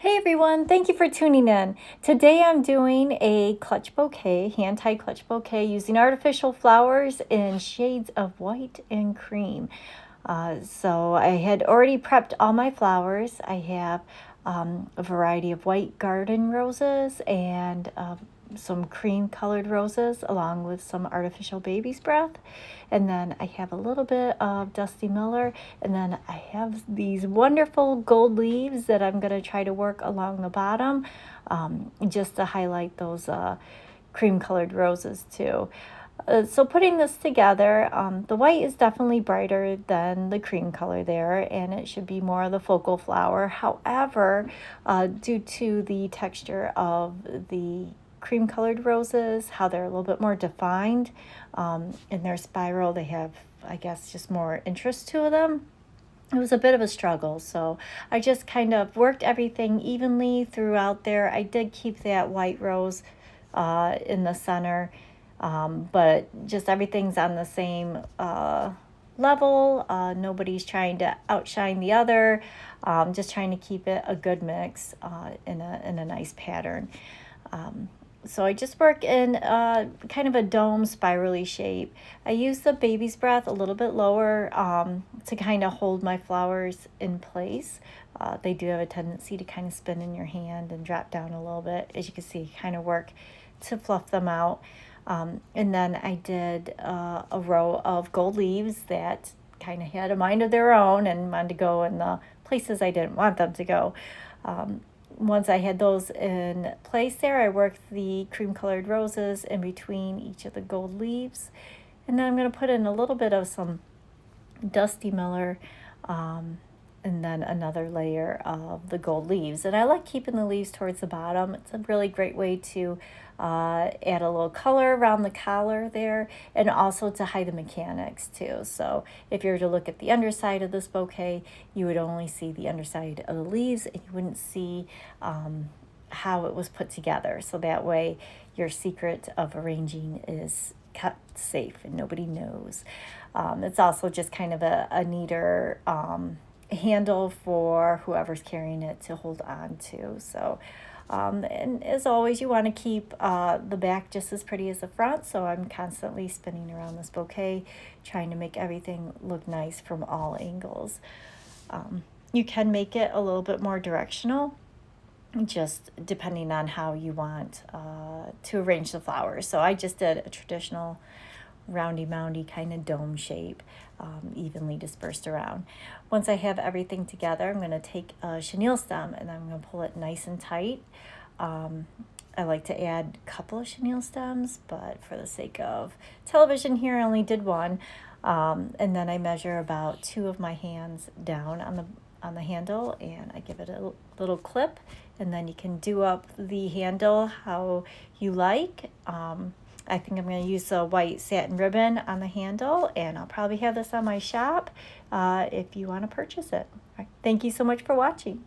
Hey everyone, thank you for tuning in. Today I'm doing a clutch bouquet, hand-tied clutch bouquet using artificial flowers in shades of white and cream. So I had already prepped all my flowers. I have a variety of white garden roses and some cream colored roses along with some artificial baby's breath. And then I have a little bit of Dusty Miller. And then I have these wonderful gold leaves that I'm going to try to work along the bottom just to highlight those cream colored roses too. So putting this together, the white is definitely brighter than the cream color there, and it should be more of the focal flower. However, due to the texture of the cream colored roses, how they're a little bit more defined in their spiral, they have, I guess, just more interest to them. It was a bit of a struggle, so I just kind of worked everything evenly throughout there. I did keep that white rose in the center, but just everything's on the same level. Nobody's trying to outshine the other. Just trying to keep it a good mix in a nice pattern. So I just work in kind of a dome spirally shape. I use the baby's breath a little bit lower to kind of hold my flowers in place. They do have a tendency to kind of spin in your hand and drop down a little bit. As you can see, kind of work to fluff them out. And then I did a row of gold leaves that kind of had a mind of their own and wanted to go in the places I didn't want them to go. Once I had those in place there, I worked the cream colored roses in between each of the gold leaves. And then I'm going to put in a little bit of some Dusty Miller and then another layer of the gold leaves. And I like keeping the leaves towards the bottom. It's a really great way to add a little color around the collar there and also to hide the mechanics too. So if you were to look at the underside of this bouquet, you would only see the underside of the leaves and you wouldn't see how it was put together. So that way your secret of arranging is kept safe and nobody knows. It's also just kind of a neater handle for whoever's carrying it to hold on to. So, and as always, you want to keep the back just as pretty as the front. So I'm constantly spinning around this bouquet, trying to make everything look nice from all angles. You can make it a little bit more directional, just depending on how you want to arrange the flowers. So I just did a traditional roundy moundy kind of dome shape, evenly dispersed around. Once I have everything together, I'm going to take a chenille stem and I'm going to pull it nice and tight. I like to add a couple of chenille stems, but for the sake of television here, I only did one. And then I measure about 2 of my hands down on the handle and I give it a little clip, and then you can do up the handle how you like. I think I'm going to use a white satin ribbon on the handle, and I'll probably have this on my shop if you want to purchase it. All right. Thank you so much for watching.